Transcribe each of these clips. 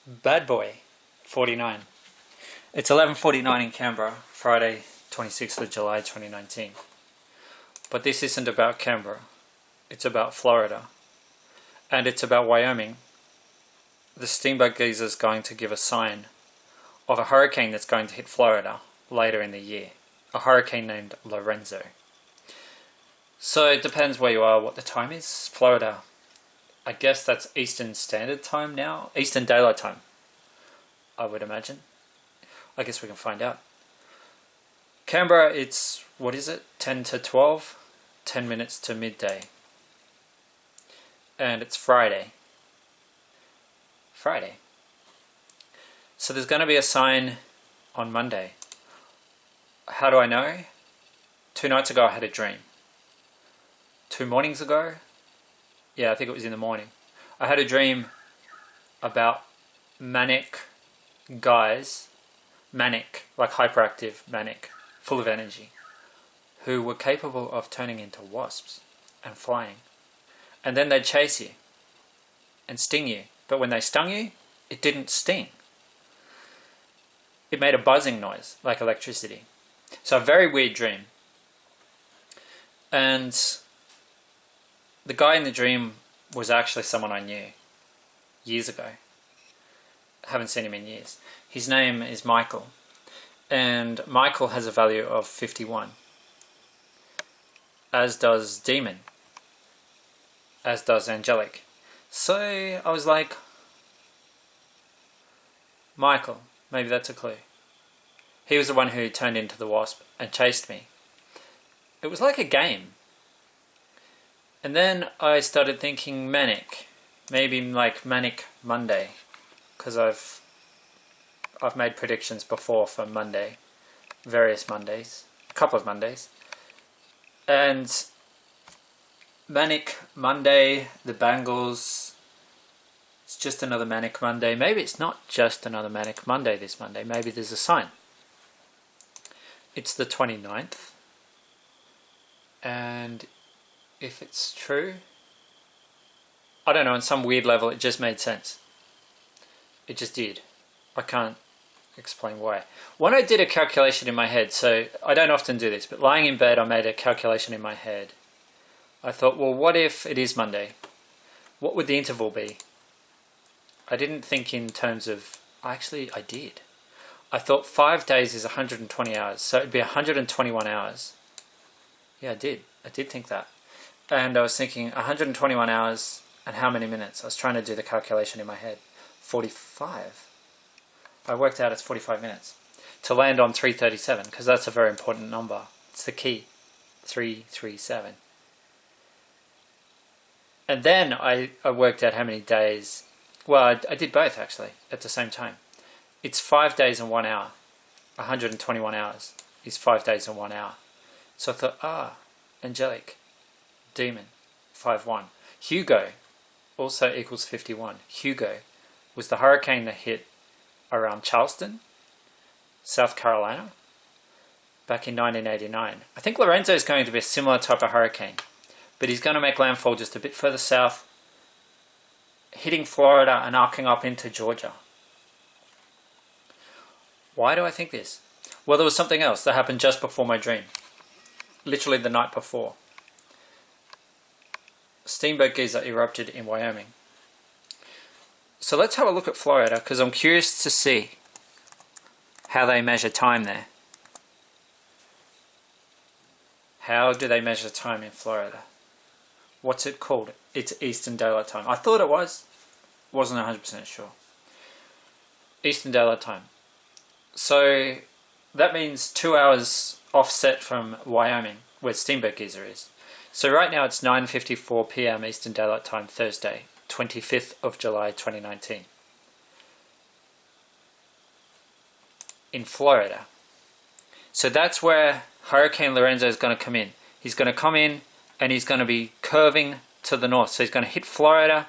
Bad boy, 49. It's 11:49 in Canberra, Friday, 26th of July 2019. But this isn't about Canberra. It's about Florida. And it's about Wyoming. The steamboat geezer's going to give a sign of a hurricane that's going to hit Florida later in the year. A hurricane named Lorenzo. So it depends where you are, what the time is. Florida, I guess that's Eastern Standard Time now. Eastern Daylight Time, I would imagine. I guess we can find out. Canberra, it's, what is it? 10 to 12? 10 minutes to midday. And it's Friday. So there's going to be a sign on Monday. How do I know? 2 nights ago I had a dream. 2 mornings ago? Yeah, I think it was in the morning. I had a dream about manic guys, manic, like hyperactive, manic, full of energy, who were capable of turning into wasps and flying. And then they'd chase you and sting you. But when they stung you, it didn't sting. It made a buzzing noise, like electricity. So a very weird dream. And the guy in the dream was actually someone I knew years ago. I haven't seen him in years. His name is Michael. And Michael has a value of 51. As does Demon. As does Angelic. So I was like, Michael, maybe that's a clue. He was the one who turned into the wasp and chased me. It was like a game. And then I started thinking manic. Maybe like Manic Monday. Because I've made predictions before for Monday. Various Mondays. A couple of Mondays. And Manic Monday, the Bangles. It's just another Manic Monday. Maybe it's not just another Manic Monday this Monday. Maybe there's a sign. It's the 29th. And if it's true, I don't know, on some weird level it just made sense. It just did. I can't explain why. When I did a calculation in my head, so I don't often do this, but lying in bed I made a calculation in my head. I thought, well, what if it is Monday? What would the interval be? I didn't think in terms of, actually I did. I thought 5 days is 120 hours, so it'd be 121 hours. Yeah, I did think that. And I was thinking 121 hours and how many minutes? I was trying to do the calculation in my head. 45. I worked out it's 45 minutes to land on 337, because that's a very important number. It's the key. 337. And then I worked out how many days. Well, I did both actually at the same time. It's 5 days and 1 hour. 121 hours is 5 days and 1 hour. So I thought, Angelic, Demon, 5-1. Hugo also equals 51. Hugo was the hurricane that hit around Charleston, South Carolina, back in 1989. I think Lorenzo is going to be a similar type of hurricane, but he's going to make landfall just a bit further south, hitting Florida and arcing up into Georgia. Why do I think this? Well, there was something else that happened just before my dream. Literally the night before. Steamboat geyser erupted in Wyoming. So let's have a look at Florida, because I'm curious to see how they measure time there. How do they measure time in Florida? What's it called? It's Eastern Daylight Time. I thought it was. Wasn't 100% sure. Eastern Daylight Time. So that means 2 hours offset from Wyoming, where Steamboat Geyser is. So right now it's 9:54 p.m. Eastern Daylight Time, Thursday, 25th of July 2019. In Florida. So that's where Hurricane Lorenzo is going to come in. He's going to come in and he's going to be curving to the north. So he's going to hit Florida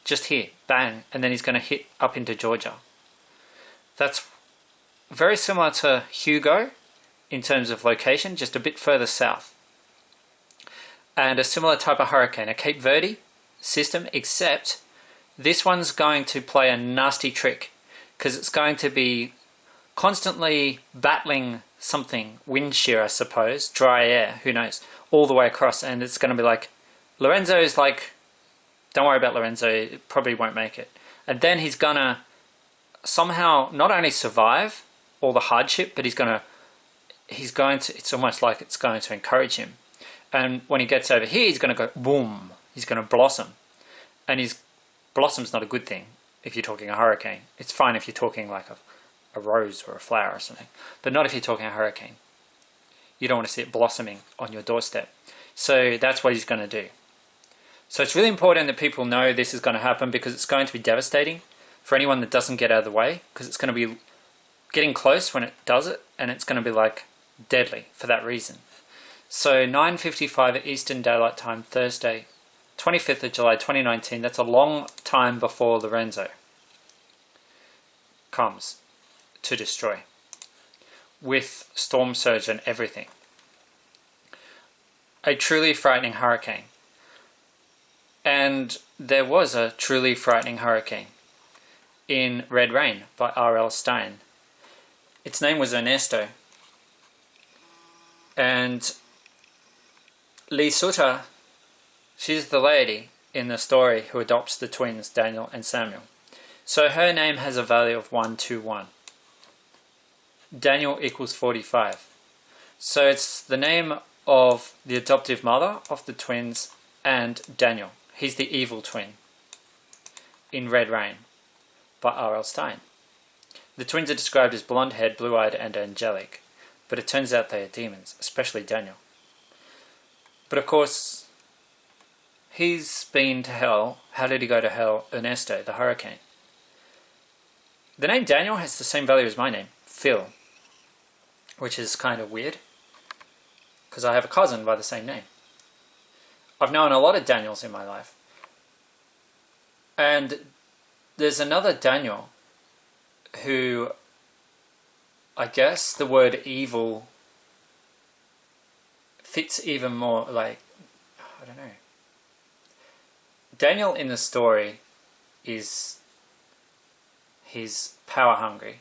just here, bang, and then he's going to hit up into Georgia. That's very similar to Hugo in terms of location, just a bit further south. And a similar type of hurricane, a Cape Verde system, except this one's going to play a nasty trick. because it's going to be constantly battling something, wind shear I suppose, dry air, who knows, all the way across, and it's going to be like, Lorenzo's like, don't worry about Lorenzo, it probably won't make it. And then he's going to somehow not only survive all the hardship, but he's going to, it's almost like it's going to encourage him. And when he gets over here, he's going to go boom, he's going to blossom. And blossom's not a good thing if you're talking a hurricane. It's fine if you're talking like a rose or a flower or something, but not if you're talking a hurricane. You don't want to see it blossoming on your doorstep. So that's what he's going to do. So it's really important that people know this is going to happen, because it's going to be devastating for anyone that doesn't get out of the way, because it's going to be getting close when it does it, and it's going to be like deadly for that reason. So 9:55 at Eastern Daylight Time, Thursday, 25th of July 2019, that's a long time before Lorenzo comes to destroy, with storm surge and everything. A truly frightening hurricane. And there was a truly frightening hurricane in Red Rain by R.L. Stein. Its name was Ernesto. And Lee Sutter, she's the lady in the story who adopts the twins, Daniel and Samuel. So her name has a value of 121. Daniel equals 45. So it's the name of the adoptive mother of the twins and Daniel. He's the evil twin in Red Rain by R.L. Stein. The twins are described as blonde-haired, blue-eyed and angelic, but it turns out they are demons, especially Daniel. But of course, he's been to hell. How did he go to hell? Ernesto, the hurricane. The name Daniel has the same value as my name, Phil, which is kind of weird, because I have a cousin by the same name. I've known a lot of Daniels in my life. And there's another Daniel who, I guess the word evil fits even more, like, I don't know. Daniel in the story he's power hungry.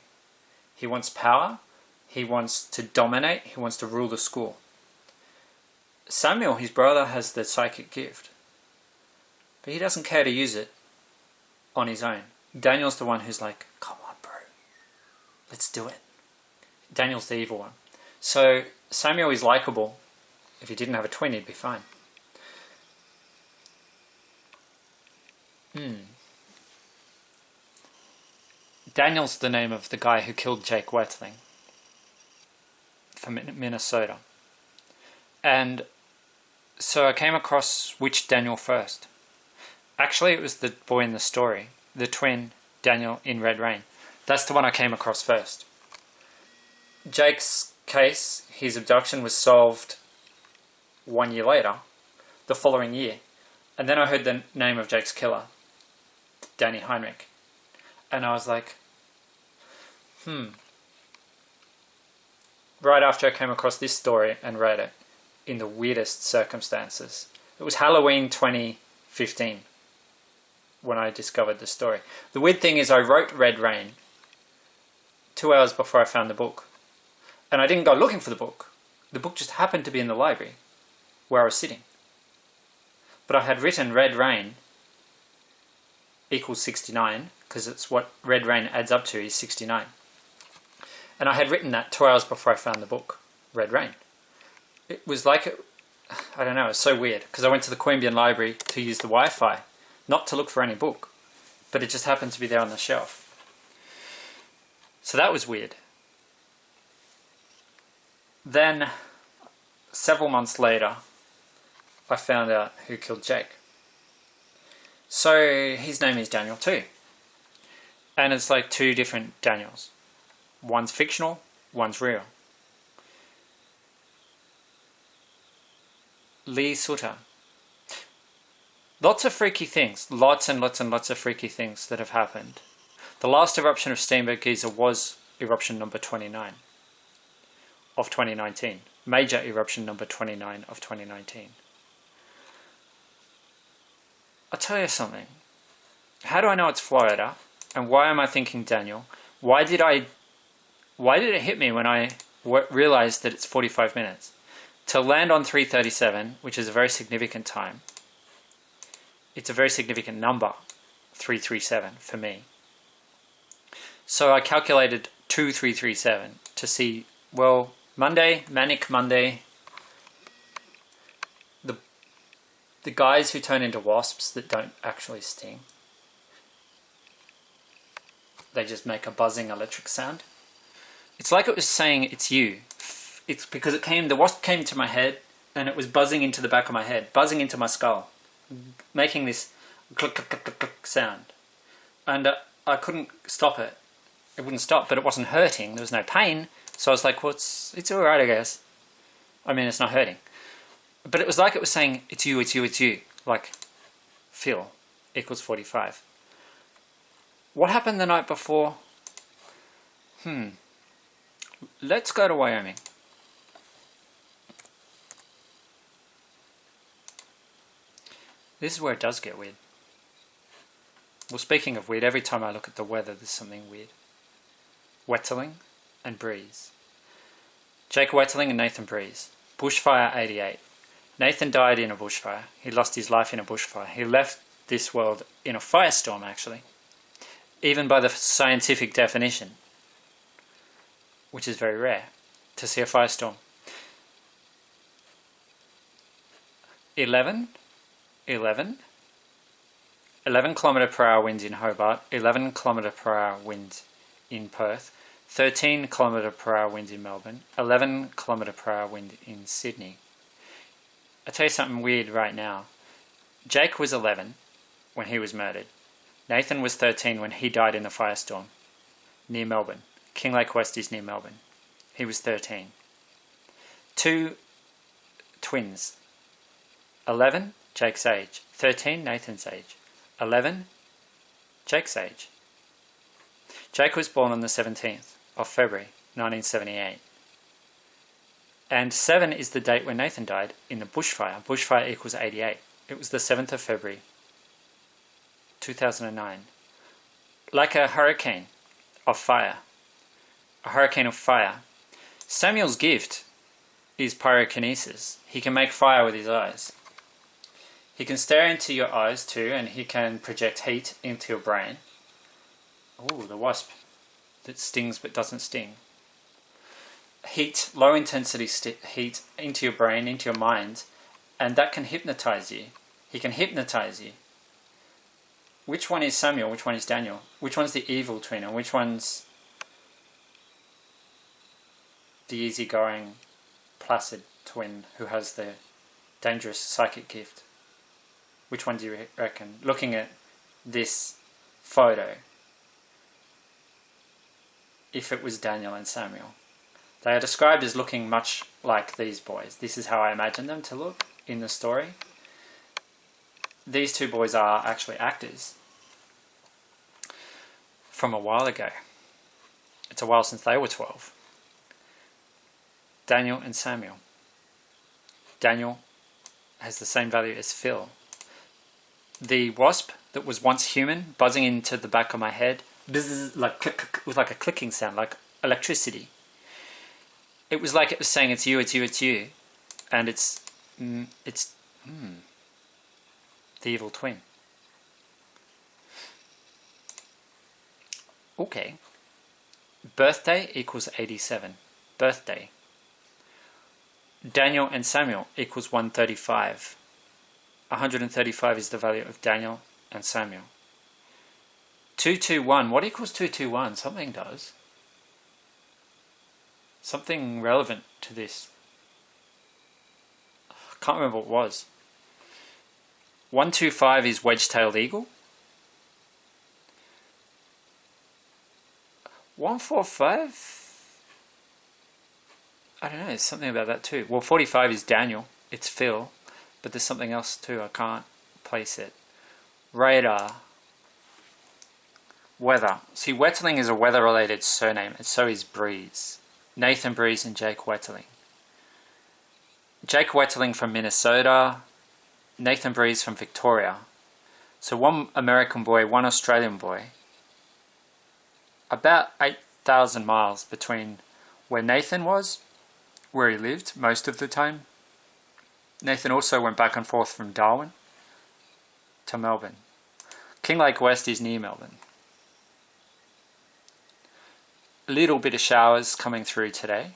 He wants power, he wants to dominate, he wants to rule the school. Samuel, his brother, has the psychic gift, but he doesn't care to use it on his own. Daniel's the one who's like, come on bro, let's do it. Daniel's the evil one. So Samuel is likable. If he didn't have a twin, he'd be fine. Daniel's the name of the guy who killed Jake Wetling from Minnesota. And so I came across which Daniel first. Actually, it was the boy in the story, the twin Daniel in Red Rain. That's the one I came across first. Jake's case, his abduction, was solved 1 year later, the following year. And then I heard the name of Jake's killer, Danny Heinrich. And I was like, Right after I came across this story and read it, in the weirdest circumstances. It was Halloween 2015 when I discovered the story. The weird thing is I wrote Red Rain 2 hours before I found the book. And I didn't go looking for the book. The book just happened to be in the library where I was sitting. But I had written Red Rain equals 69, because it's what Red Rain adds up to is 69. And I had written that 2 hours before I found the book, Red Rain. It was like, I don't know, it was so weird, because I went to the Queanbeyan Library to use the Wi-Fi, not to look for any book, but it just happened to be there on the shelf. So that was weird. Then, several months later, I found out who killed Jake. So his name is Daniel too. And it's like two different Daniels. One's fictional, one's real. Lee Sutter. Lots of freaky things. Lots and lots and lots of freaky things that have happened. The last eruption of Steenberg Geyser was eruption number 29 of 2019. Major eruption number 29 of 2019. I'll tell you something. How do I know it's Florida? And why am I thinking Daniel? Why did it hit me when I realized that it's 45 minutes? To land on 3:37, which is a very significant time, it's a very significant number, 337 for me. So I calculated 2337 to see, well, Monday, Manic Monday, the guys who turn into wasps that don't actually sting, they just make a buzzing electric sound. It's like it was saying it's you. It's because the wasp came to my head and it was buzzing into the back of my head, buzzing into my skull, making this click, click, click, click, click sound. And I couldn't stop it. It wouldn't stop, but it wasn't hurting. There was no pain. So I was like, well, it's all right, I guess. I mean, it's not hurting. But it was like it was saying, it's you, it's you, it's you. Like, Phil equals 45. What happened the night before? Let's go to Wyoming. This is where it does get weird. Well, speaking of weird, every time I look at the weather, there's something weird. Wetterling and Breeze. Jake Wetterling and Nathan Breeze. Bushfire 88. Nathan died in a bushfire. He lost his life in a bushfire. He left this world in a firestorm, actually. Even by the scientific definition, which is very rare, to see a firestorm. 11 km/h winds in Hobart, 11 km/h winds in Perth, 13 km/h winds in Melbourne, 11 km/h wind in Sydney. I'll tell you something weird right now. Jake was 11 when he was murdered. Nathan was 13 when he died in the firestorm near Melbourne. Kinglake West is near Melbourne. He was 13. 2 twins. 11, Jake's age. 13, Nathan's age. 11, Jake's age. Jake was born on the 17th of February 1978. And 7 is the date when Nathan died in the bushfire. Bushfire equals 88. It was the 7th of February 2009. Like a hurricane of fire. A hurricane of fire. Samuel's gift is pyrokinesis. He can make fire with his eyes. He can stare into your eyes too, and he can project heat into your brain. Oh, the wasp that stings but doesn't sting. Heat, low intensity heat into your brain, into your mind, and that can hypnotize you. He can hypnotize you. Which one is Samuel? Which one is Daniel? Which one's the evil twin? And which one's the easygoing, placid twin who has the dangerous psychic gift? Which one do you reckon? Looking at this photo, if it was Daniel and Samuel. They are described as looking much like these boys. This is how I imagine them to look in the story. These two boys are actually actors from a while ago. It's a while since they were 12. Daniel and Samuel. Daniel has the same value as Phil. The wasp that was once human, buzzing into the back of my head, bzz, like click, click, with like a clicking sound, like electricity. It was like it was saying, it's you, it's you, it's you. And it's the evil twin. Okay. Birthday equals 87. Birthday. Daniel and Samuel equals 135. 135 is the value of Daniel and Samuel. 221. What equals 221? Something does. Something relevant to this. I can't remember what it was. 125 is wedge-tailed eagle. 145? I don't know, there's something about that too. Well, 45 is Daniel. It's Phil. But there's something else too. I can't place it. Radar. Weather. See, Wetterling is a weather-related surname, and so is Breeze. Nathan Breeze and Jake Wetterling. Jake Wetterling from Minnesota. Nathan Breeze from Victoria. So one American boy, one Australian boy. about 8,000 miles between where Nathan was, where he lived most of the time. Nathan also went back and forth from Darwin to Melbourne. Kinglake West is near Melbourne. A little bit of showers coming through today.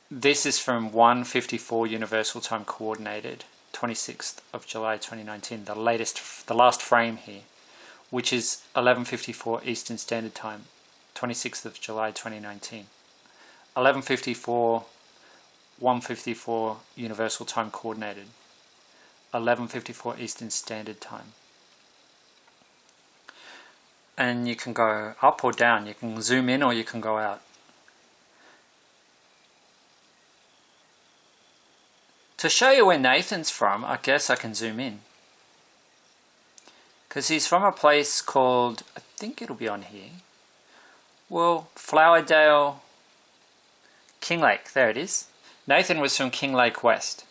This is from 1:54 Universal Time Coordinated, 26th of July 2019, the last frame here, which is 11:54 Eastern Standard Time, 26th of July 2019. 11:54, 1:54 Universal Time Coordinated, 11:54 Eastern Standard Time. And you can go up or down, you can zoom in or you can go out. To show you where Nathan's from, I guess I can zoom in. Because he's from a place called, I think it'll be on here. Well, Flowerdale, Kinglake, there it is. Nathan was from Kinglake West.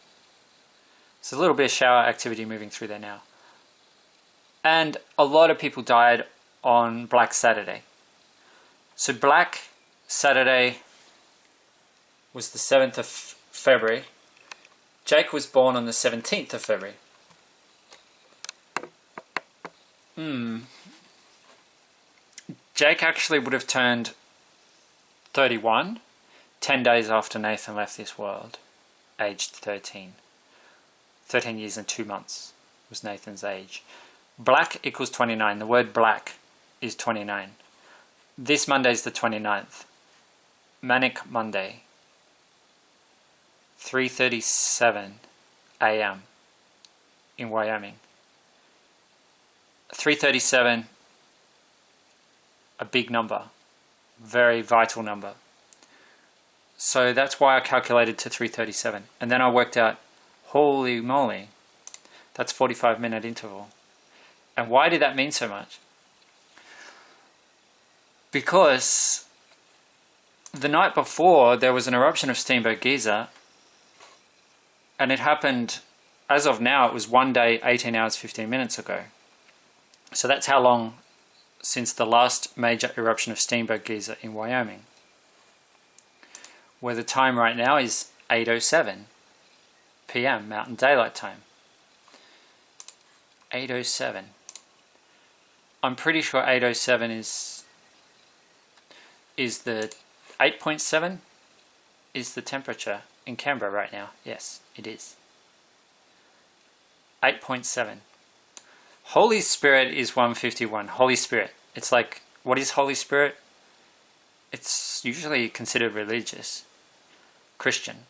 So a little bit of shower activity moving through there now. And a lot of people died on Black Saturday. So Black Saturday was the 7th of February. Jake was born on the 17th of February. Jake actually would have turned 31, 10 days after Nathan left this world, aged 13. 13 years and 2 months was Nathan's age. Black equals 29. The word black is 29. This Monday is the 29th. Manic Monday. 3:37 a.m. in Wyoming. 3:37, a big number, very vital number. So that's why I calculated to 3:37. And then I worked out, holy moly, that's 45-minute interval. And why did that mean so much? Because the night before there was an eruption of Steamboat Geyser, and it happened, as of now, it was 1 day, 18 hours, 15 minutes ago. So that's how long since the last major eruption of Steamboat Geyser in Wyoming, where the time right now is 8:07 p.m. Mountain Daylight Time. 8:07. I'm pretty sure 8:07 is the 8.7 is the temperature in Canberra right now. Yes, it is. 8.7. Holy Spirit is 1:51. Holy Spirit. It's like, what is Holy Spirit? It's usually considered religious, Christian.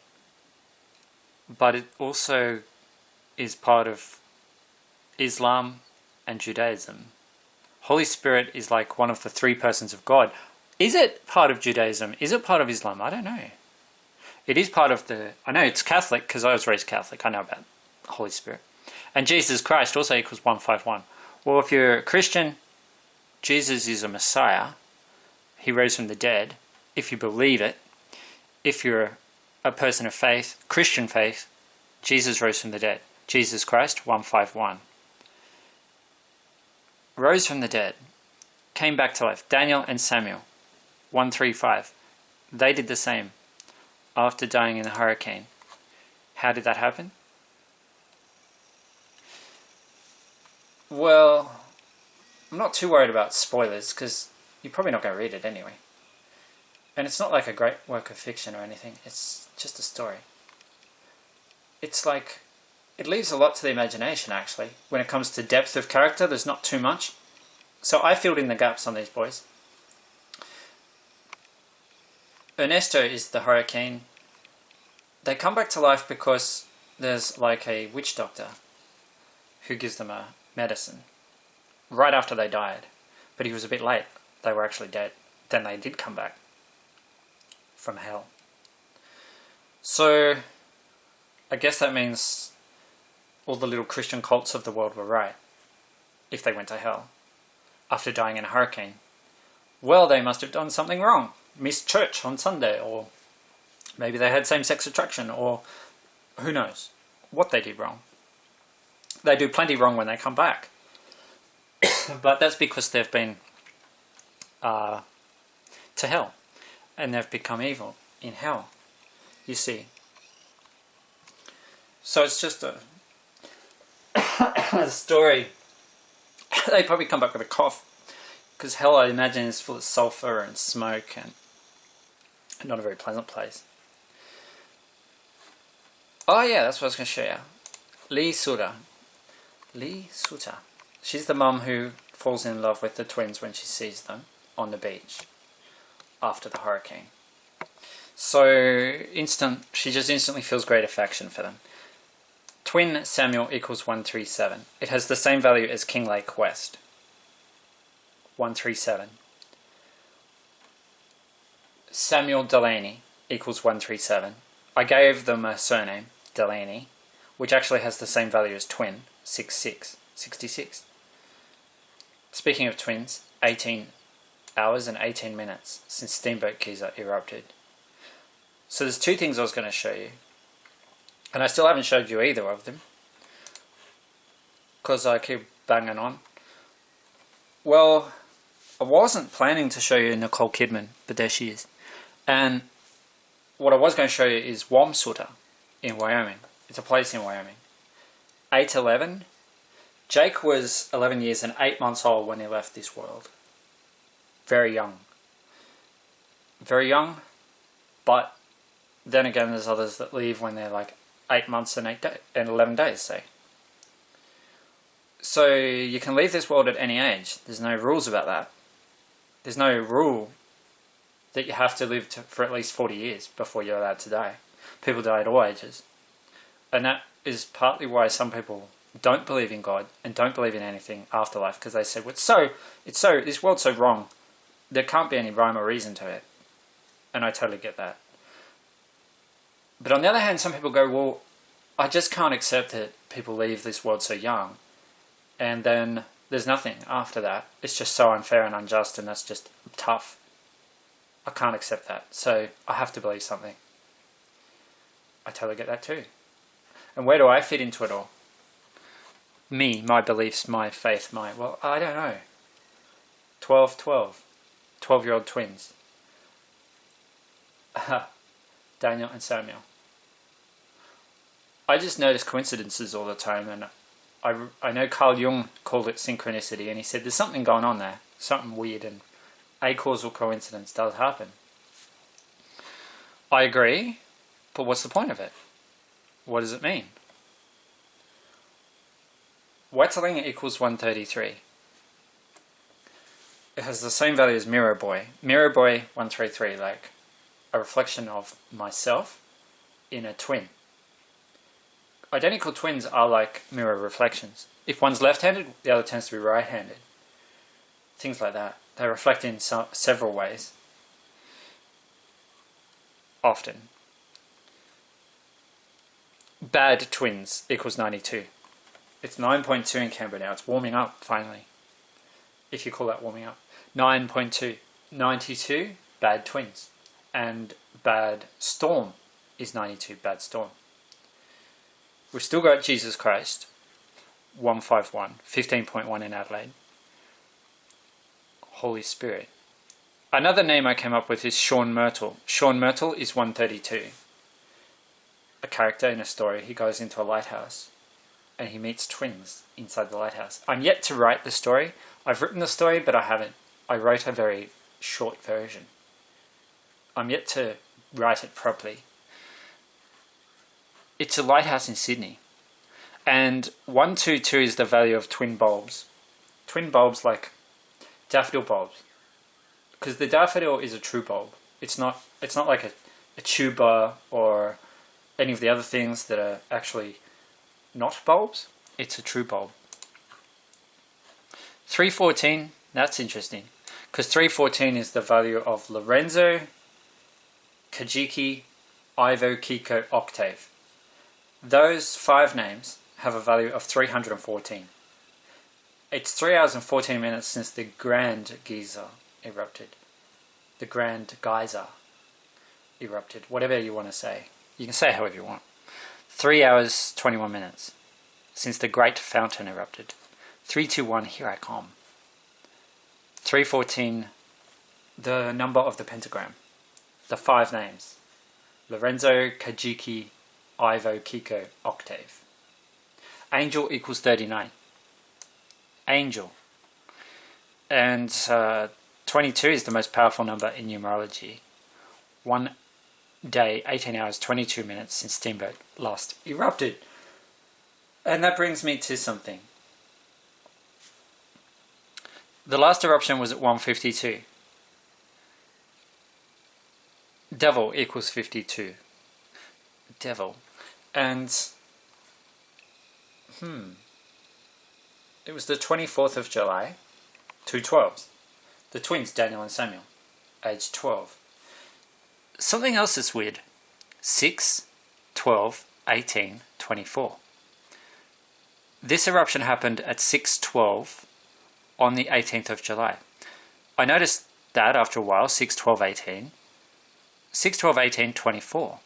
But it also is part of Islam and Judaism. Holy Spirit is like one of the three persons of God. Is it part of Judaism? Is it part of Islam? I don't know. It is part of I know it's Catholic because I was raised Catholic. I know about Holy Spirit. And Jesus Christ also equals 151. Well, if you're a Christian, Jesus is a Messiah. He rose from the dead. If you believe it, if you're a person of faith, Christian faith, Jesus rose from the dead. Jesus Christ, 151. Rose from the dead. Came back to life. Daniel and Samuel, 135. They did the same after dying in a hurricane. How did that happen? Well, I'm not too worried about spoilers because you're probably not going to read it anyway. And it's not like a great work of fiction or anything. It's just a story. It's like, it leaves a lot to the imagination actually. When it comes to depth of character, there's not too much. So I filled in the gaps on these boys. Ernesto is the hurricane. They come back to life because there's like a witch doctor who gives them a medicine right after they died. But he was a bit late. They were actually dead. Then they did come back from hell. So I guess that means all the little Christian cults of the world were right if they went to hell after dying in a hurricane. Well, they must have done something wrong. Missed church on Sunday, or maybe they had same-sex attraction, or who knows what they did wrong. They do plenty wrong when they come back. But that's because they've been to hell, and they've become evil in hell, you see. So it's just a story. They probably come back with a cough, because hell, I imagine, is full of sulfur and smoke and not a very pleasant place. Oh yeah, that's what I was going to show you. Lee Suta. She's the mum who falls in love with the twins when she sees them on the beach after the hurricane. So she just instantly feels great affection for them. Twin Samuel equals 137. It has the same value as King Lake West. 137. Samuel Delaney equals 137. I gave them a surname, Delaney, which actually has the same value as twin, 66. Speaking of twins, 18 hours and 18 minutes since Steamboat Geyser erupted. So there's two things I was going to show you. And I still haven't showed you either of them, because I keep banging on. Well, I wasn't planning to show you Nicole Kidman, but there she is. And what I was going to show you is Wamsutter in Wyoming. It's a place in Wyoming. 8/11. Jake was 11 years and 8 months old when he left this world. Very young. Very young, but then again there's others that leave when they're like 8 months and 11 days, say. So you can leave this world at any age. There's no rules about that. There's no rule that you have to live for at least 40 years before you're allowed to die. People die at all ages. And that is partly why some people don't believe in God and don't believe in anything afterlife, because they say, well, this world's so wrong, there can't be any rhyme or reason to it. And I totally get that. But on the other hand, some people go, well, I just can't accept that people leave this world so young, and then there's nothing after that. It's just so unfair and unjust, and that's just tough. I can't accept that, so I have to believe something. I totally get that too. And where do I fit into it all? Me, my beliefs, my faith, well, I don't know. 12-year-old twins. Daniel and Samuel. I just notice coincidences all the time, and I know Carl Jung called it synchronicity, and he said there's something going on there, something weird, and a causal coincidence does happen. I agree, but what's the point of it? What does it mean? Wetterling equals 133. It has the same value as Mirror Boy. Mirror Boy 133, like a reflection of myself in a twin. Identical twins are like mirror reflections. If one's left-handed, the other tends to be right-handed. Things like that. They reflect in several ways. Often. Bad twins equals 92. It's 9.2 in Canberra now. It's warming up, finally. If you call that warming up. 9.2. 92, bad twins. And bad storm is 92, bad storm. We've still got Jesus Christ, 151, 15.1 in Adelaide. Holy Spirit. Another name I came up with is Sean Myrtle. Sean Myrtle is 132. A character in a story. He goes into a lighthouse and he meets twins inside the lighthouse. I'm yet to write the story. I've written the story, but I haven't. I wrote a very short version. I'm yet to write it properly. It's a lighthouse in Sydney. And 122 is the value of twin bulbs. Twin bulbs like daffodil bulbs. Because the daffodil is a true bulb. It's not like a tuba or any of the other things that are actually not bulbs. It's a true bulb. 314, that's interesting. Because 314 is the value of Lorenzo, Kajiki, Ivo, Kiko, Octave. Those 5 names have a value of 314. It's 3 hours and 14 minutes since the Grand Geyser erupted. The Grand Geyser erupted. Whatever you want to say. You can say however you want. 3 hours, 21 minutes since the Great Fountain erupted. 3, 2, 1, here I come. 314 the number of the pentagram. The 5 names. Lorenzo, Kajiki, Ivo, Kiko, Octave. Angel equals 39. Angel. And 22 is the most powerful number in numerology. 1 day, 18 hours, 22 minutes since Steamboat last erupted. And that brings me to something. The last eruption was at 1:52. Devil equals 52. Devil. And it was the 24th of July, 2 12s. The twins, Daniel and Samuel, aged 12. Something else is weird. 6, 12, 18, 24. This eruption happened at 6:12 on the 18th of July. I noticed that after a while, 6, 12, 18. 6, 12, 18, 24.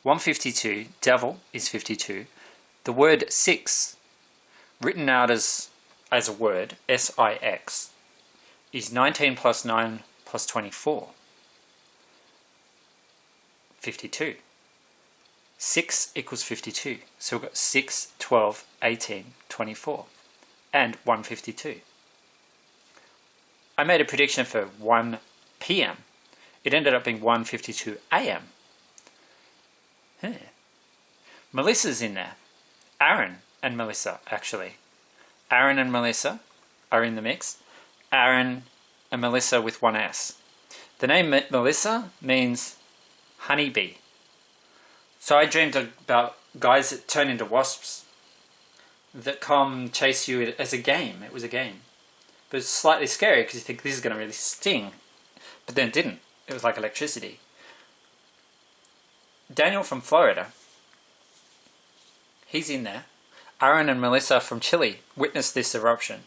152, devil is 52. The word 6, written out as a word, S-I-X, is 19 plus 9 plus 24. 52. 6 equals 52. So we've got 6, 12, 18, 24. And 152. I made a prediction for 1 p.m. It ended up being 1:52 a.m. Melissa's in there. Aaron and Melissa, actually. Aaron and Melissa are in the mix. Aaron and Melissa with 1 S. The name Melissa means honeybee. So I dreamed about guys that turn into wasps that come chase you as a game. It was a game. But it's slightly scary because you think this is going to really sting. But then it didn't. It was like electricity. Daniel from Florida, he's in there. Aaron and Melissa from Chile witnessed this eruption.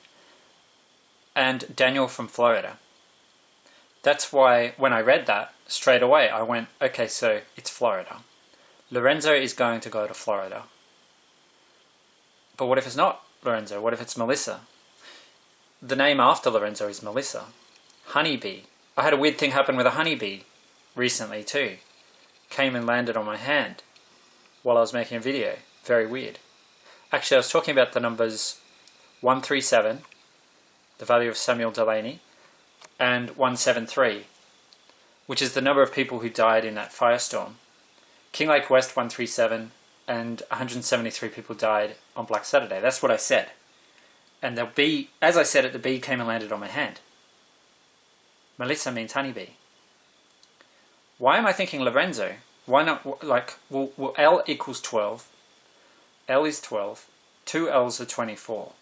And Daniel from Florida. That's why when I read that, straight away I went, okay, so it's Florida. Lorenzo is going to go to Florida. But what if it's not Lorenzo? What if it's Melissa? The name after Lorenzo is Melissa. Honeybee. I had a weird thing happen with a honeybee recently too. Came and landed on my hand while I was making a video. Very weird. Actually, I was talking about the numbers 137, the value of Samuel Delaney, and 173, which is the number of people who died in that firestorm. King Lake West 137, and 173 people died on Black Saturday. That's what I said. And the bee, as I said it, the bee came and landed on my hand. Melissa means honeybee. Why am I thinking Lorenzo? Why not, like, well L equals 12. L is 12. 2 L's are 24.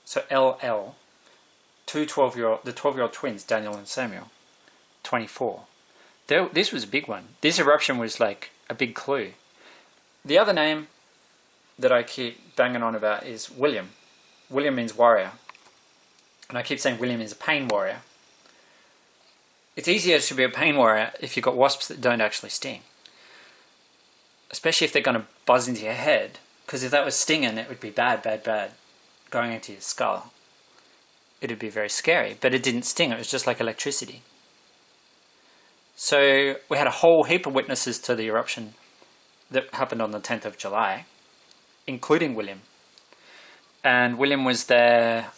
So LL. The 12-year-old twins, Daniel and Samuel. 24. This was a big one. This eruption was like a big clue. The other name that I keep banging on about is William. William means warrior. And I keep saying William is a pain warrior. It's easier to be a pain warrior if you've got wasps that don't actually sting. Especially if they're going to buzz into your head. Because if that was stinging, it would be bad, bad, bad. Going into your skull. It would be very scary. But it didn't sting. It was just like electricity. So we had a whole heap of witnesses to the eruption that happened on the 10th of July. Including William. And William was there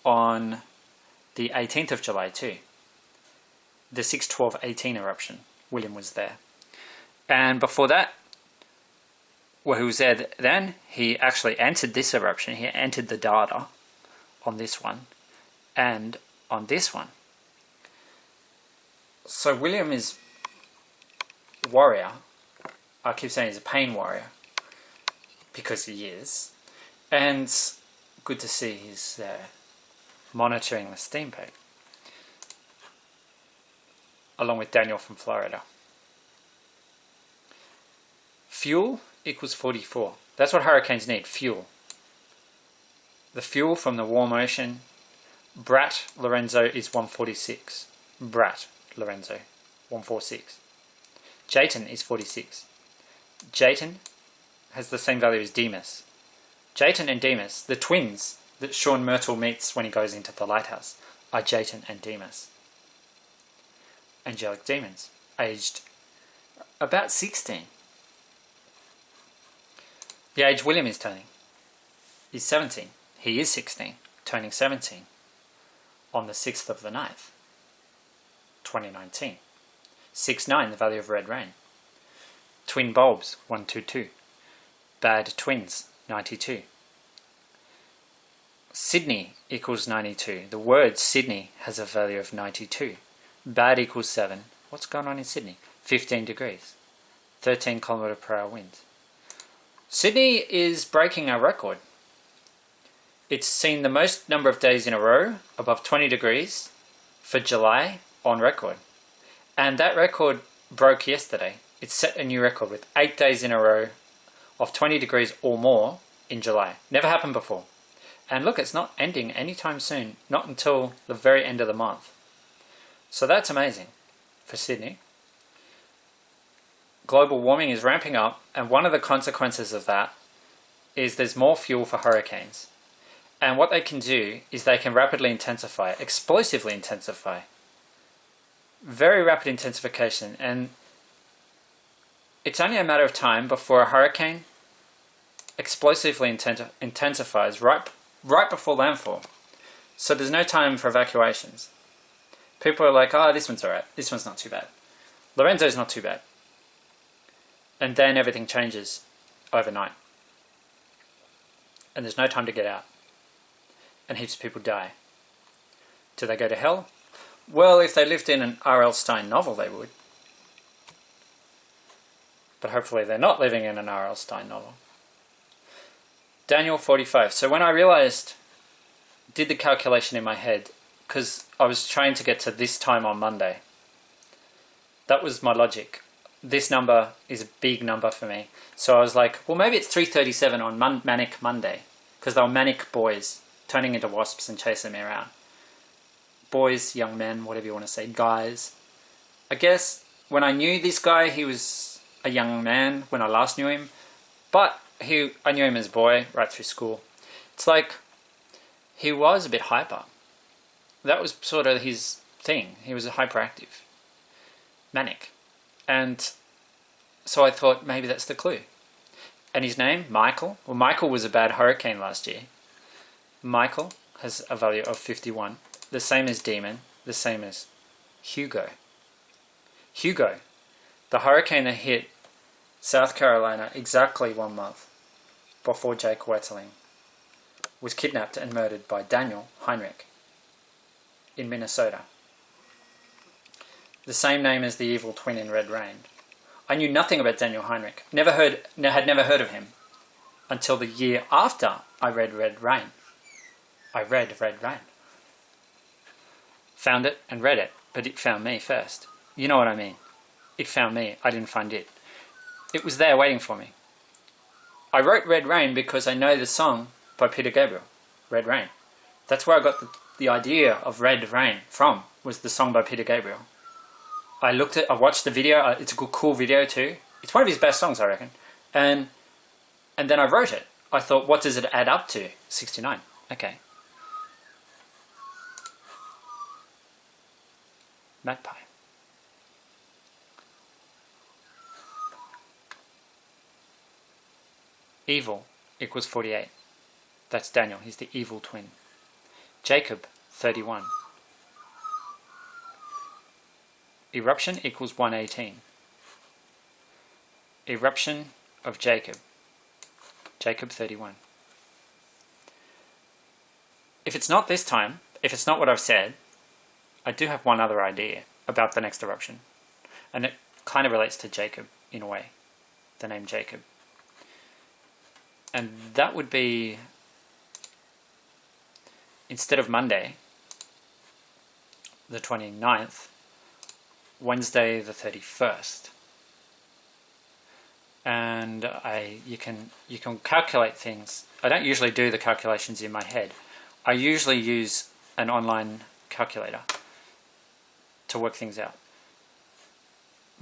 on the 18th of July too. The 6/12/18 eruption. William was there. And before that, well, he was there then. He actually entered this eruption. He entered the data on this one and on this one. So William is warrior. I keep saying he's a pain warrior because he is. And good to see he's there monitoring the steamboat. Along with Daniel from Florida. Fuel equals 44. That's what hurricanes need, fuel. The fuel from the warm ocean. Brat Lorenzo is 146. Brat Lorenzo, 146. Jayton is 46. Jayton has the same value as Demas. Jayton and Demas, the twins that Sean Myrtle meets when he goes into the lighthouse, are Jayton and Demas. angelic demons, aged about 16. The age William is turning is 17. He is 16, turning 17 on the 6th of the 9th, 2019. 6-9, the value of red rain. Twin bulbs, 122. Bad twins, 92. Sydney equals 92. The word Sydney has a value of 92. Bad equals 7. What's going on in Sydney? 15 degrees. 13 kilometre per hour winds. Sydney is breaking our record. It's seen the most number of days in a row above 20 degrees for July on record. And that record broke yesterday. It set a new record with 8 days in a row of 20 degrees or more in July. Never happened before. And look, it's not ending anytime soon, not until the very end of the month. So that's amazing for Sydney. Global warming is ramping up, and one of the consequences of that is there's more fuel for hurricanes. And what they can do is they can rapidly intensify, explosively intensify. Very rapid intensification, and it's only a matter of time before a hurricane explosively intensifies right before landfall. So there's no time for evacuations. People are like, oh, this one's alright, this one's not too bad. Lorenzo's not too bad. And then everything changes overnight. And there's no time to get out. And heaps of people die. Do they go to hell? Well, if they lived in an R.L. Stine novel, they would. But hopefully they're not living in an R.L. Stine novel. Daniel 45. So when I realized, did the calculation in my head, because I was trying to get to this time on Monday. That was my logic. This number is a big number for me. So I was like, well, maybe it's 3:37 on Manic Monday, because they were manic boys turning into wasps and chasing me around. Boys, young men, whatever you want to say, guys. I guess when I knew this guy, he was a young man when I last knew him, but I knew him as a boy right through school. It's like he was a bit hyper. That was sort of his thing. He was a hyperactive, manic. And so I thought maybe that's the clue. And his name, Michael. Well, Michael was a bad hurricane last year. Michael has a value of 51. The same as Demon. The same as Hugo. Hugo, the hurricane that hit South Carolina exactly 1 month before Jake Wetterling was kidnapped and murdered by Daniel Heinrich in Minnesota. The same name as the evil twin in Red Rain. I knew nothing about Daniel Heinrich. Had never heard of him until the year after I read Red Rain. I read Red Rain. Found it and read it, but it found me first. You know what I mean. It found me. I didn't find it. It was there waiting for me. I wrote Red Rain because I know the song by Peter Gabriel, Red Rain. That's where I got the idea of Red Rain from, was the song by Peter Gabriel. I watched the video. It's a cool video too. It's one of his best songs, I reckon. And then I wrote it. I thought, what does it add up to? 69. Okay. Magpie. Evil equals 48. That's Daniel. He's the evil twin. Jacob, 31. Eruption equals 118. Eruption of Jacob. Jacob 31. If it's not this time, if it's not what I've said, I do have one other idea about the next eruption. And it kind of relates to Jacob in a way. The name Jacob. And that would be, instead of Monday, the 29th, Wednesday the 31st. And you can calculate things. I don't usually do the calculations in my head. I usually use an online calculator to work things out.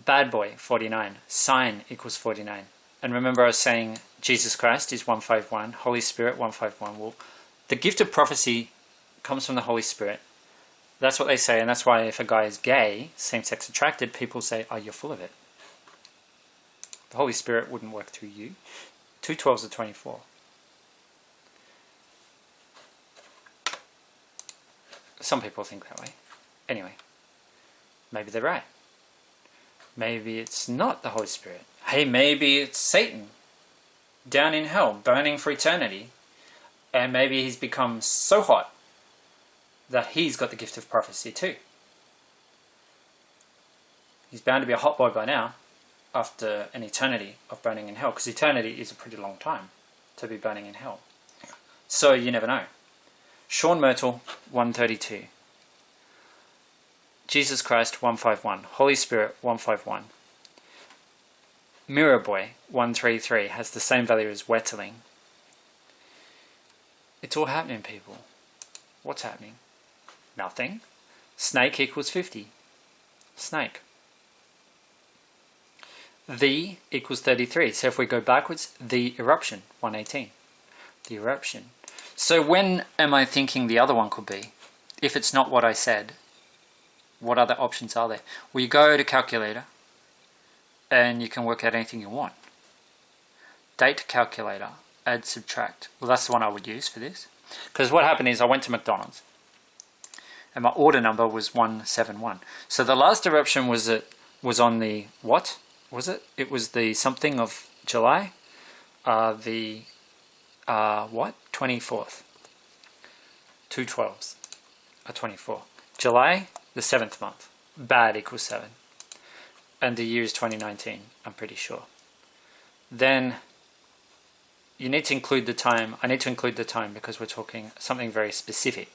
Bad boy, 49. Sign equals 49. And remember I was saying Jesus Christ is 151, Holy Spirit 151. Well, the gift of prophecy comes from the Holy Spirit. That's what they say, and that's why if a guy is gay, same-sex attracted, people say, oh, you're full of it. The Holy Spirit wouldn't work through you. 2 12s are 24. Some people think that way. Anyway, maybe they're right. Maybe it's not the Holy Spirit. Hey, maybe it's Satan down in hell, burning for eternity. And maybe he's become so hot that he's got the gift of prophecy too. He's bound to be a hot boy by now, after an eternity of burning in hell, because eternity is a pretty long time to be burning in hell. So you never know. Sean Myrtle, 132. Jesus Christ, 151. Holy Spirit, 151. Mirror Boy, 133, has the same value as Wetterling. It's all happening, people. What's happening? Nothing. Snake equals 50. Snake. The equals 33. So if we go backwards, the eruption, 118. The eruption. So when am I thinking the other one could be? If it's not what I said, what other options are there? Well, you go to calculator and you can work out anything you want. Date calculator, add, subtract. Well, that's the one I would use for this. Because what happened is I went to McDonald's and my order number was 171. So the last eruption was on the, what was it? It was the something of July, what? 24th. 2 12s are 24. July, the 7th month. Bad equals 7. And the year is 2019, I'm pretty sure. Then you need to include the time. I need to include the time because we're talking something very specific.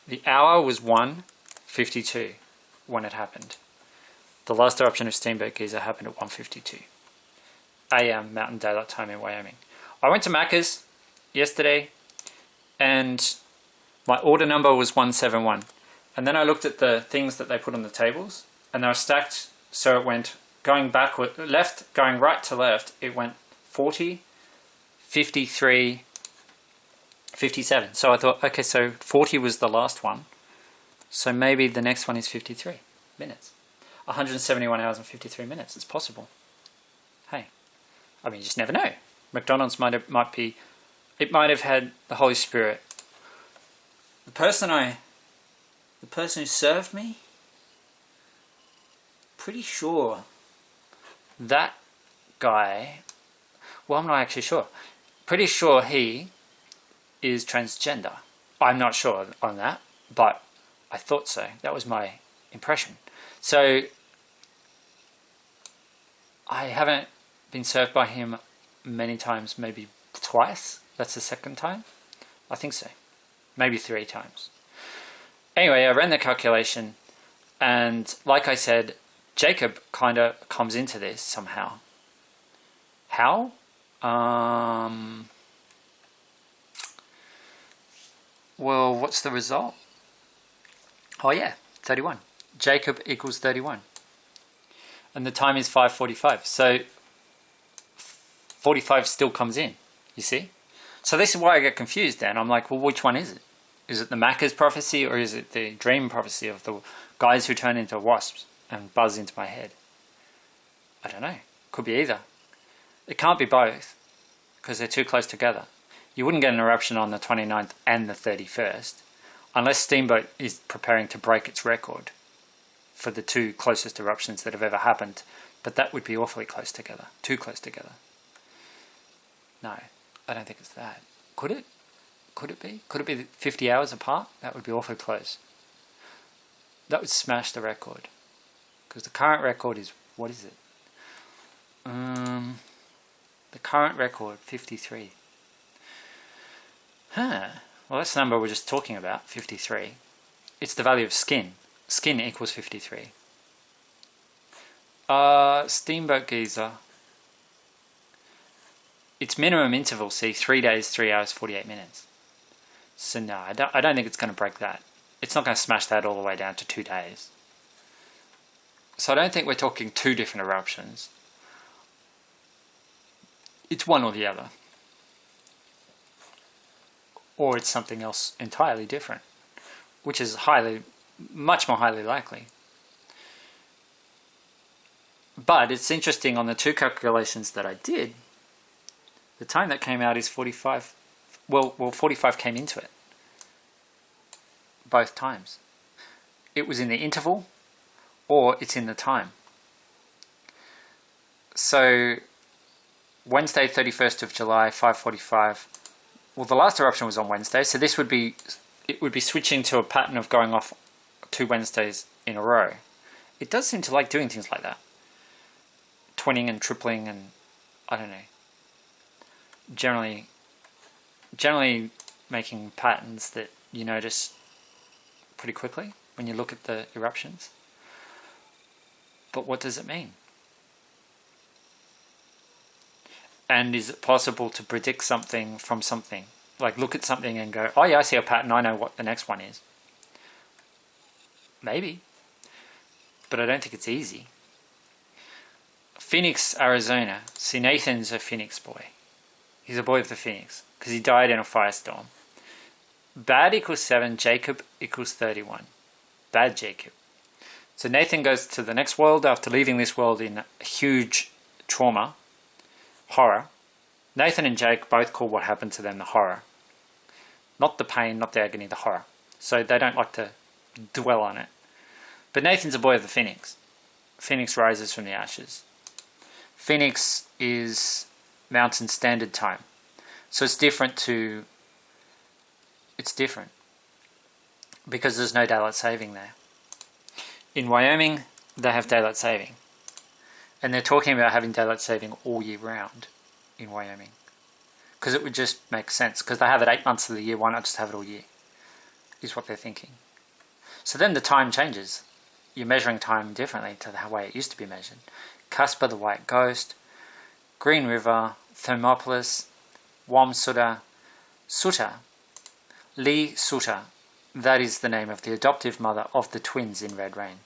The hour was 1:52 when it happened. The last eruption of Steamboat Geyser happened at 1:52 a.m. Mountain Daylight Time in Wyoming. I went to Macca's yesterday and my order number was 171. And then I looked at the things that they put on the tables and they were stacked, so it went going backward, left, going right to left, it went 40, 53, 57. So I thought, okay, so 40 was the last one. So maybe the next one is 53 minutes. 171 hours and 53 minutes. It's possible. Hey, I mean, you just never know. McDonald's might have had the Holy Spirit. The person who served me, pretty sure that guy, well, I'm not actually sure. Pretty sure he is transgender. I'm not sure on that, but I thought so. That was my impression. So I haven't been served by him many times, maybe twice. That's the second time. I think so. Maybe 3 times. Anyway, I ran the calculation, and like I said, Jacob kind of comes into this somehow. How? Well, what's the result? Oh yeah, 31. Jacob equals 31. And the time is 5:45. So 45 still comes in, you see? So this is why I get confused then. I'm like, well, which one is it? Is it the Macca's prophecy or is it the dream prophecy of the guys who turn into wasps and buzz into my head? I don't know. Could be either. It can't be both because they're too close together. You wouldn't get an eruption on the 29th and the 31st unless Steamboat is preparing to break its record for the 2 closest eruptions that have ever happened. But that would be awfully close together. Too close together. No, I don't think it's that. Could it? Could it be? Could it be 50 hours apart? That would be awfully close. That would smash the record. Because the current record is, what is it? The current record, 53. Well, that's the number we're just talking about, 53. It's the value of skin. Skin equals 53. Steamboat Geyser. Its minimum interval, see, 3 days, 3 hours, 48 minutes. So no, I don't think it's going to break that. It's not going to smash that all the way down to 2 days. So I don't think we're talking 2 different eruptions. It's one or the other. Or it's something else entirely different, which is highly much more highly likely. But it's interesting, on the two calculations that I did, the time that came out is 45. Well, 45 came into it. Both times. It was in the interval, or it's in the time. So, Wednesday, 31st of July, 5:45. Well, the last eruption was on Wednesday, so this would be, it would be switching to a pattern of going off 2 Wednesdays in a row. It does seem to like doing things like that. Twinning and tripling and, I don't know. Generally making patterns that you notice pretty quickly when you look at the eruptions. But what does it mean? And is it possible to predict something from something? Like look at something and go, oh yeah, I see a pattern, I know what the next one is. Maybe. But I don't think it's easy. Phoenix, Arizona. See, Nathan's a Phoenix boy. He's a boy of the Phoenix because he died in a firestorm. Bad equals 7, Jacob equals 31. Bad Jacob. So Nathan goes to the next world after leaving this world in huge trauma, horror. Nathan and Jake both call what happened to them the horror. Not the pain, not the agony, the horror. So they don't like to dwell on it. But Nathan's a boy of the Phoenix. Phoenix rises from the ashes. Phoenix is Mountain Standard Time. So it's different because there's no daylight saving there. In Wyoming, they have daylight saving. And they're talking about having daylight saving all year round in Wyoming. Because it would just make sense. Because they have it 8 months of the year, why not just have it all year? Is what they're thinking. So then the time changes. You're measuring time differently to the way it used to be measured. Casper the White Ghost, Green River, Thermopolis, Wamsuta, Suta, Lee Suta. That is the name of the adoptive mother of the twins in Red Rain.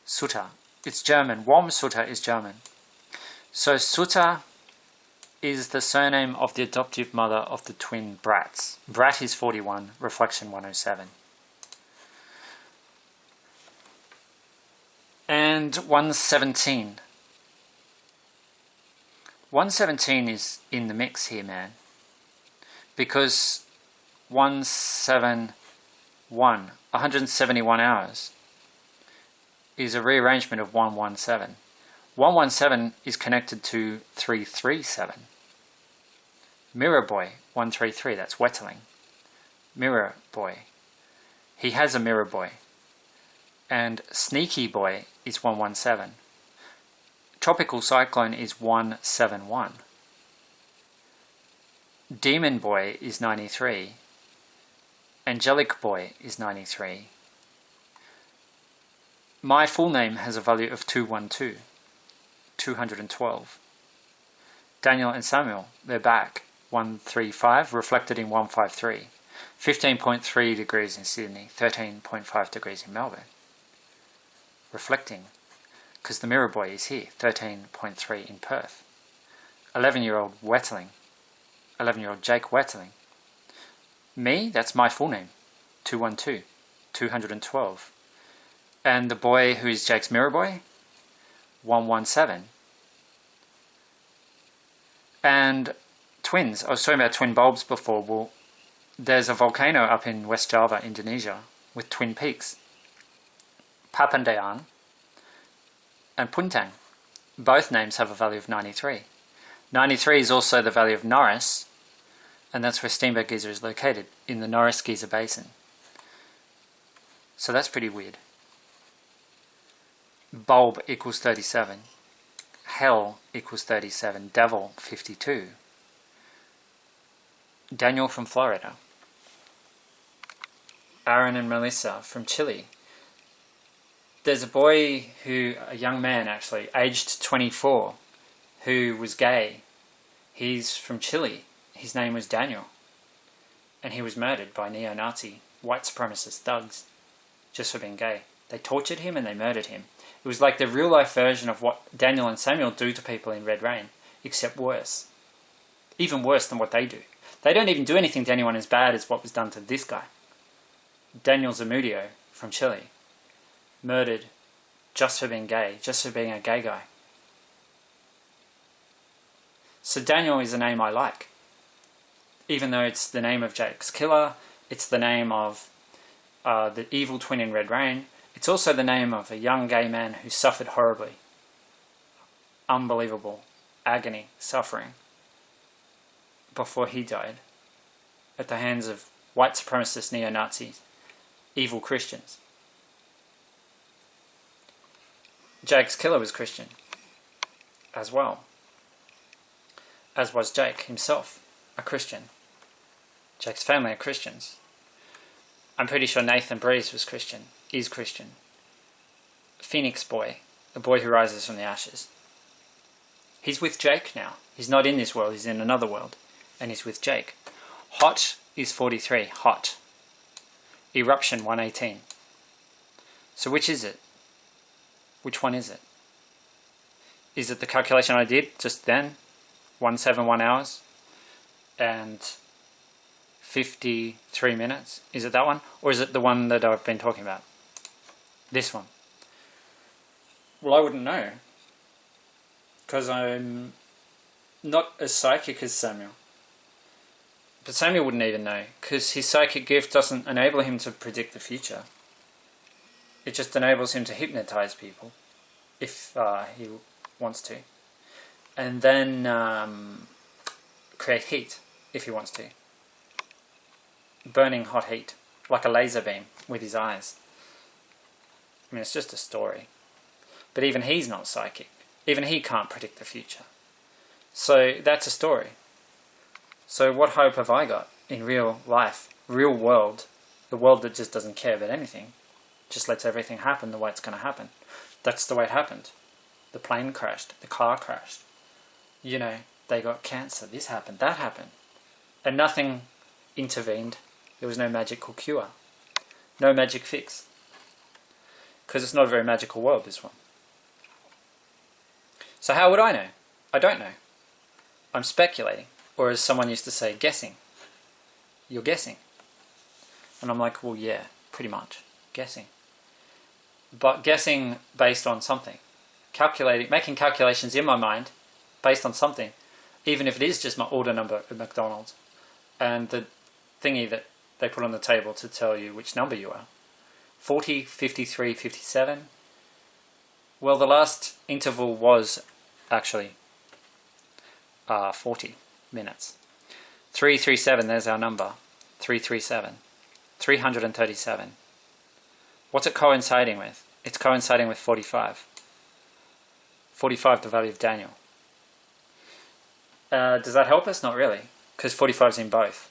Suta. It's German. Wamsuta is German. So Suta is the surname of the adoptive mother of the twin brats. Brat is 41, reflection 107. And 117. 117 is in the mix here, man. Because 171, 171 hours, is a rearrangement of 117. 117 is connected to 337. Mirror Boy, 133, that's Wetterling. Mirror Boy. He has a Mirror Boy. And Sneaky Boy is 117. Tropical Cyclone is 171. Demon Boy is 93. Angelic Boy is 93. My full name has a value of 212. 212. Daniel and Samuel, they're back. 135, reflected in 153. 15.3 degrees in Sydney, 13.5 degrees in Melbourne. Reflecting, because the Mirror Boy is here, 13.3 in Perth. 11-year-old Wetterling, 11-year-old Jake Wetterling. Me, that's my full name, 212, 212. And the boy who is Jake's Mirror Boy, 117. And twins, I was talking about twin bulbs before. Well, there's a volcano up in West Java, Indonesia, with twin peaks. Papandayan and Puntang. Both names have a value of 93. 93 is also the value of Norris, and that's where Steenberg Geyser is located, in the Norris Geyser Basin. So that's pretty weird. Bulb equals 37. Hell equals 37. Devil, 52. Daniel from Florida. Aaron and Melissa from Chile. There's a boy a young man actually, aged 24, who was gay. He's from Chile. His name was Daniel. And he was murdered by neo-Nazi white supremacist thugs just for being gay. They tortured him and they murdered him. It was like the real-life version of what Daniel and Samuel do to people in Red Rain, except worse. Even worse than what they do. They don't even do anything to anyone as bad as what was done to this guy. Daniel Zamudio from Chile, murdered just for being gay, just for being a gay guy. So Daniel is a name I like. Even though it's the name of Jake's killer, it's the name of the evil twin in Red Rain, it's also the name of a young gay man who suffered horribly. Unbelievable agony, suffering, before he died at the hands of white supremacist neo-Nazis, evil Christians. Jake's killer was Christian as well, as was Jake himself, a Christian. Jake's family are Christians. I'm pretty sure Nathan Breeze was Christian, is Christian. Phoenix Boy, the boy who rises from the ashes. He's with Jake now. He's not in this world, he's in another world. And he's with Jake. Hot is 43, hot. Eruption 118. So which is it? Which one is it? Is it the calculation I did just then? 171 hours and 53 minutes? Is it that one? Or is it the one that I've been talking about? This one. Well, I wouldn't know, because I'm not as psychic as Samuel. But Samuel wouldn't even know, because his psychic gift doesn't enable him to predict the future. It just enables him to hypnotize people, if he wants to. And then create heat, if he wants to. Burning hot heat, like a laser beam, with his eyes. I mean, it's just a story. But even he's not psychic. Even he can't predict the future. So that's a story. So what hope have I got in real life, real world, the world that just doesn't care about anything, just lets everything happen the way it's going to happen? That's the way it happened. The plane crashed, the car crashed. You know, they got cancer, this happened, that happened. And nothing intervened. There was no magical cure. No magic fix. Because it's not a very magical world, this one. So how would I know? I don't know. I'm speculating. Or as someone used to say, guessing. You're guessing. And I'm like, well, yeah, pretty much. Guessing. But guessing based on something. Making calculations in my mind based on something. Even if it is just my order number at McDonald's. And the thingy that they put on the table to tell you which number you are. 40, 53, 57. Well, the last interval was actually 40 minutes. 337, there's our number. 337. 337. What's it coinciding with? It's coinciding with 45. 45, the value of Daniel. Does that help us? Not really, because 45 is in both.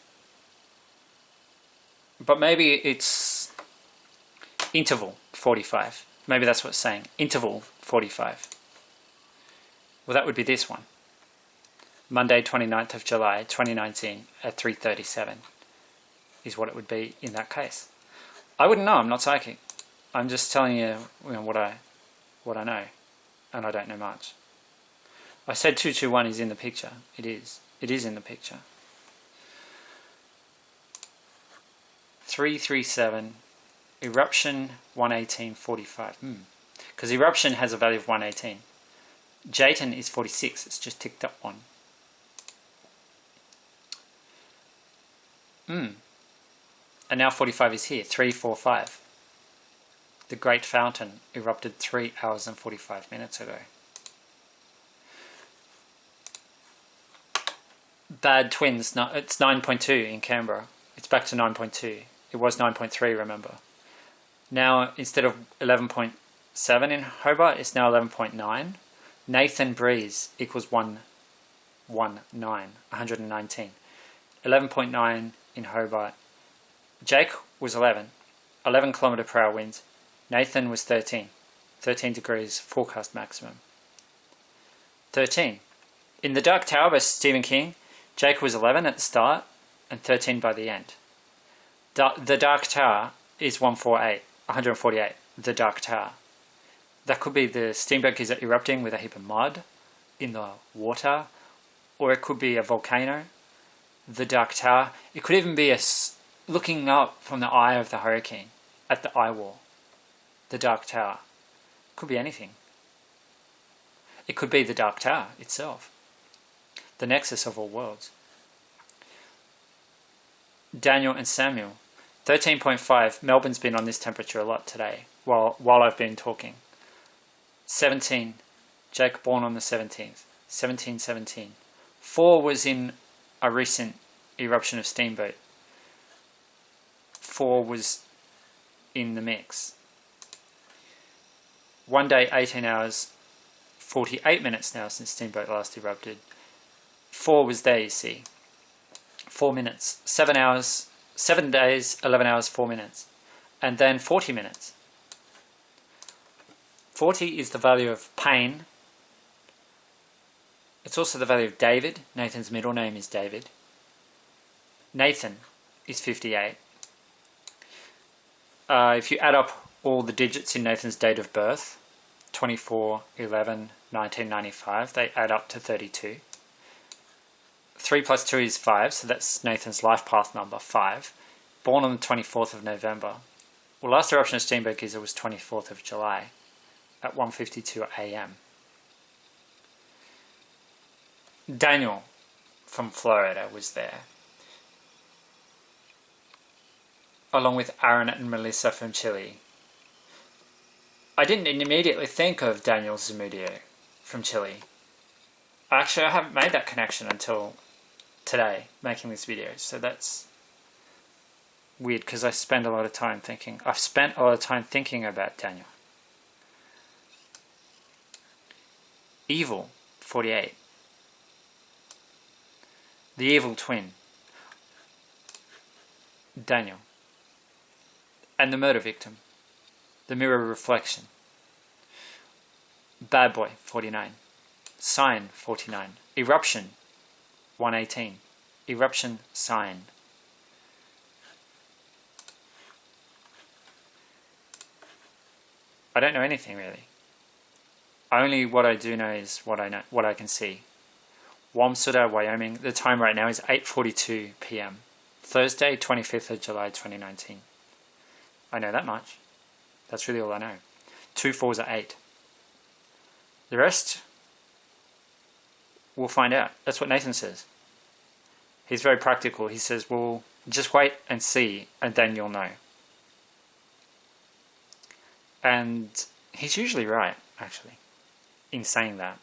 But maybe it's interval 45. Maybe that's what it's saying. Interval 45. Well, that would be this one. Monday, 29th of July, 2019 at 3:37 is what it would be in that case. I wouldn't know. I'm not psychic. I'm just telling you, what I know, and I don't know much. I said 221 is in the picture. It is. It is in the picture. 337. Eruption 118.45. Because eruption has a value of 118. Jayton is 46. It's just ticked up one. And now 45 is here. 345. The Great Fountain erupted 3 hours and 45 minutes ago. Bad twins. No, it's 9.2 in Canberra. It's back to 9.2. It was 9.3, remember. Now, instead of 11.7 in Hobart, it's now 11.9. Nathan Breeze equals 119. 11.9 in Hobart. Jake was 11 kilometre per hour winds. Nathan was 13 degrees forecast maximum. 13. In The Dark Tower by Stephen King, Jake was 11 at the start and 13 by the end. The Dark Tower is 148. The Dark Tower. That could be the steamboat is erupting with a heap of mud in the water, or it could be a volcano. The Dark Tower. It could even be looking up from the eye of the hurricane. at the eye wall, the Dark Tower. Could be anything. It could be the Dark Tower itself, the nexus of all worlds. Daniel and Samuel, 13.5. Melbourne's been on this temperature a lot today while I've been talking. 17. Jake born on the 17th. 1717. 4 was in a recent eruption of Steamboat. 4 was in the mix. 1 day, 18 hours, 48 minutes now since Steamboat last erupted. 4 was there, you see. 4 minutes. 7 hours, 7 days, 11 hours, 4 minutes. And then 40 minutes. 40 is the value of pain. It's also the value of David. Nathan's middle name is David. Nathan is 58. If you add up all the digits in Nathan's date of birth, 24/11/1995, they add up to 32. 3 plus 2 is 5, so that's Nathan's life path number, 5. Born on the 24th of November. Well, last eruption of Steamboat Geyser was 24th of July at 1:52 a.m. Daniel from Florida was there, along with Aaron and Melissa from Chile. I didn't immediately think of Daniel Zamudio from Chile. Actually, I haven't made that connection until today, making this video, so that's weird because I spend a lot of time thinking. I've spent a lot of time thinking about Daniel. Evil, 48. The evil twin, Daniel. And the murder victim, the mirror reflection. Bad boy, 49. Sign, 49. Eruption, 118. Eruption sign. I don't know anything really. Only what I do know is what I can see. Wamsutter, Wyoming. The time right now is 8:42 p.m. Thursday, 25th of July, 2019. I know that much. That's really all I know. 2 4s are 8. The rest, we'll find out. That's what Nathan says. He's very practical. He says, well, just wait and see, and then you'll know. And he's usually right, actually, in saying that.